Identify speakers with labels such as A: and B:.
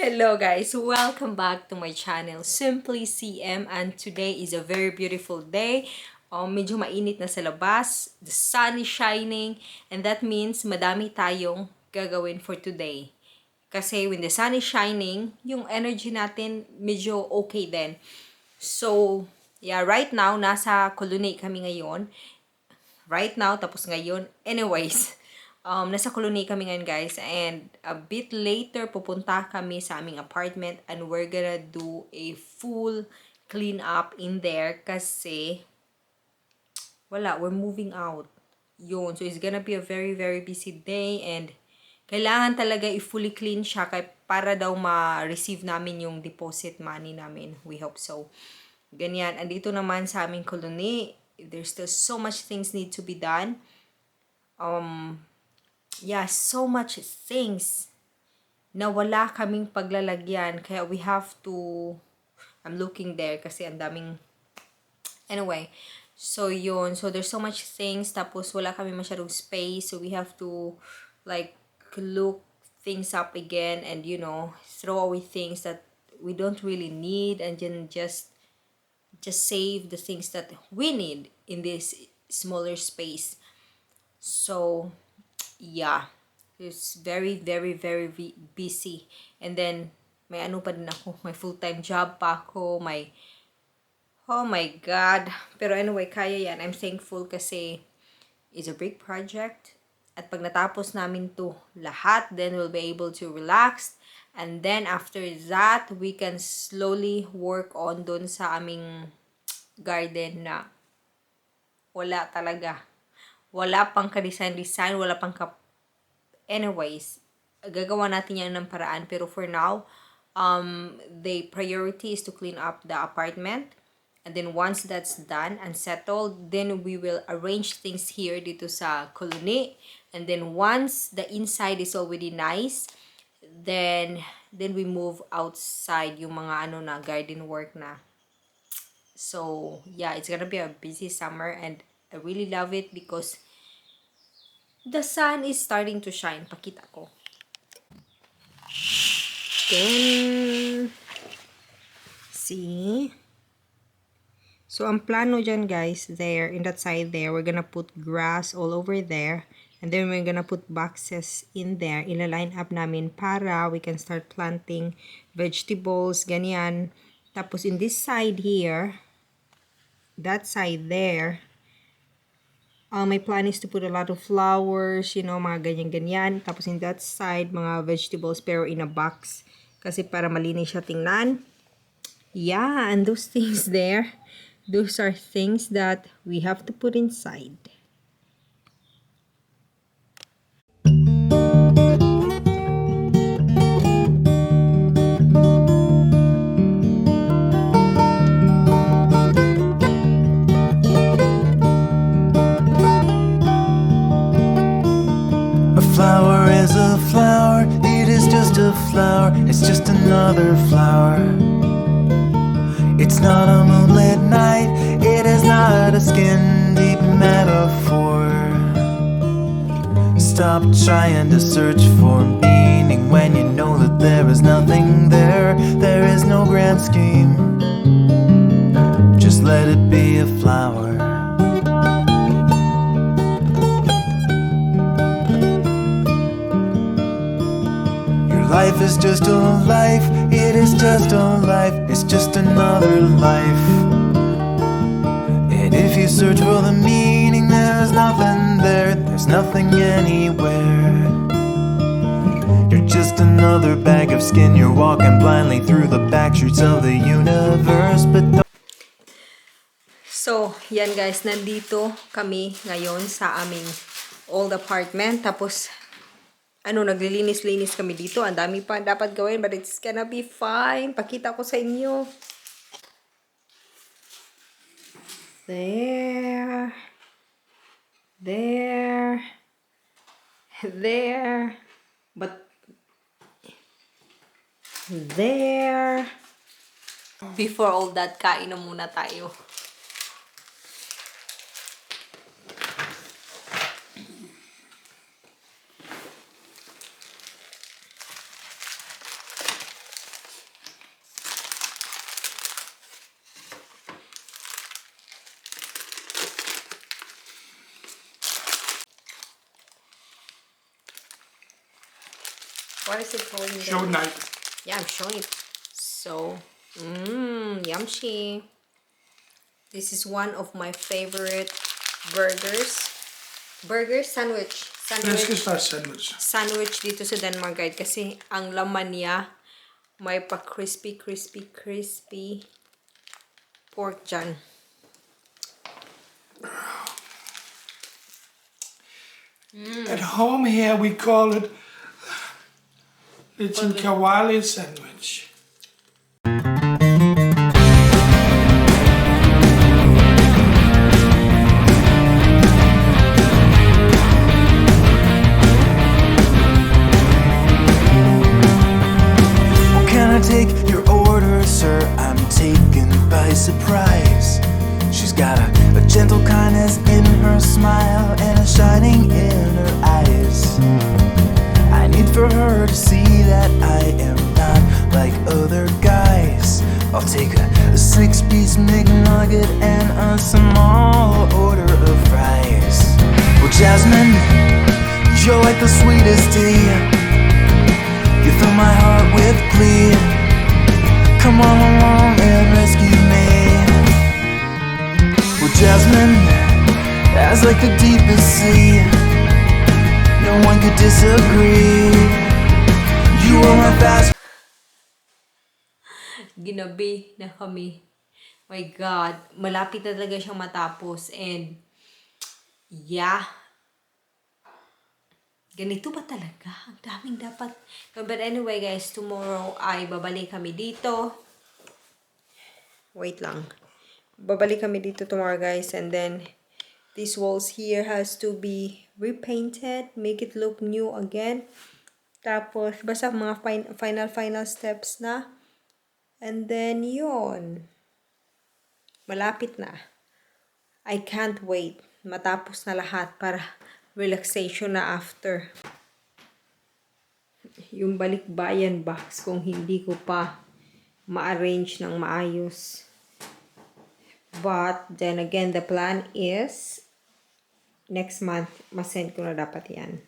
A: Hello guys, welcome back to my channel Simply CM, and today is a very beautiful day. Medyo mainit na sa labas, the sun is shining, and that means madami tayong gagawin for today. Kasi when the sun is shining, yung energy natin medyo okay din. So, yeah, right now nasa Colony kami ngayon. Right now, tapos ngayon. Anyways, nasa colony kami ngayon guys. And a bit later, pupunta kami sa aming apartment and we're gonna do a full clean up in there kasi wala, we're moving out. Yun. So, it's gonna be a very, very busy day and kailangan talaga i-fully clean siya para daw ma-receive namin yung deposit money namin. We hope so. Ganyan. Andito naman sa aming colony, there's still so much things need to be done. Yeah, so much things na wala kaming paglalagyan. Kaya we have to, I'm looking there kasi ang daming, anyway. So, yun. So, there's so much things. Tapos, wala kami masyadong space. So, we have to, like, look things up again and, throw away things that we don't really need and then just save the things that we need in this smaller space. So, yeah. It's very, very, very busy. And then, may ano pa din ako. May full-time job pa ako. Oh my God. Pero anyway, kaya yan. I'm thankful kasi it's a big project. At pag natapos namin to lahat, then we'll be able to relax. And then after that, we can slowly work on dun sa aming garden na wala talaga. Wala pang ka-design, wala pang Anyways, gagawa natin yan ng paraan. Pero for now, the priority is to clean up the apartment. And then once that's done and settled, then we will arrange things here dito sa colony. And then once the inside is already nice, then we move outside yung mga garden work na. So, yeah, it's gonna be a busy summer and I really love it because the sun is starting to shine. Pakita ko. Then, see? So, ang plano dyan guys, there, in that side there, we're gonna put grass all over there. And then we're gonna put boxes in there. Ila-line up namin para we can start planting vegetables, ganyan. Tapos in this side here, that side there, my plan is to put a lot of flowers, mga ganyan-ganyan. Tapos in that side, mga vegetables pero in a box. Kasi para malinis siya tingnan. Yeah, and those things there, those are things that we have to put inside.
B: A flower is a flower, it is just a flower, it's just another flower. It's not a moonlit night, it is not a skin-deep metaphor. Stop trying to search for meaning when you know that there is nothing there. There is no grand scheme, just let it be a flower. Life is just a life, it is just a life, it's just another life. And if you search for the meaning, there's nothing there, there's nothing anywhere. You're just another bag of skin, you're walking blindly through the back streets of the universe, but
A: So, yan guys, nandito kami ngayon sa aming old apartment. Tapos, naglilinis-linis kami dito. Ang dami pa dapat gawin, but it's gonna be fine. Pakita ko sa inyo. There. There. There. But, there. Before all that, kain na muna tayo. What is it called?
C: Show night.
A: Yeah, I'm showing it. So, yumshi. This is one of my favorite burgers. Sandwich.
C: Let's get started sandwich.
A: Sandwich dito sa Denmark, guys. Kasi ang laman niya, may pa crispy pork dyan.
C: At home here we call it Little Kawali sandwich.
B: Take your order, sir. I'm taken by surprise. She's got a gentle kindness in her smile and a shining in her eyes. I need for her to see that I am not like other guys. I'll take a 6-piece McNugget and a small order of fries. Well, Jasmine, you're like the sweetest tea. You fill my heart with glee. Come on along and rescue me. Well, Jasmine, as like the deepest sea, no one could disagree. You are my fast.
A: Ginabi na kami. My God, malapit na talaga siyang matapos. And, yeah. Ganito ba talaga? Ang daming dapat. But anyway, guys, tomorrow ay babalik kami dito. Wait lang. Babalik kami dito tomorrow, guys. And then, these walls here has to be repainted. Make it look new again. Tapos, basta mga final steps na. And then, yun. Malapit na. I can't wait. Matapos na lahat para relaxation na after. Yung balikbayan box kung hindi ko pa ma-arrange ng maayos. But then again, the plan is next month, masend ko na dapat yan.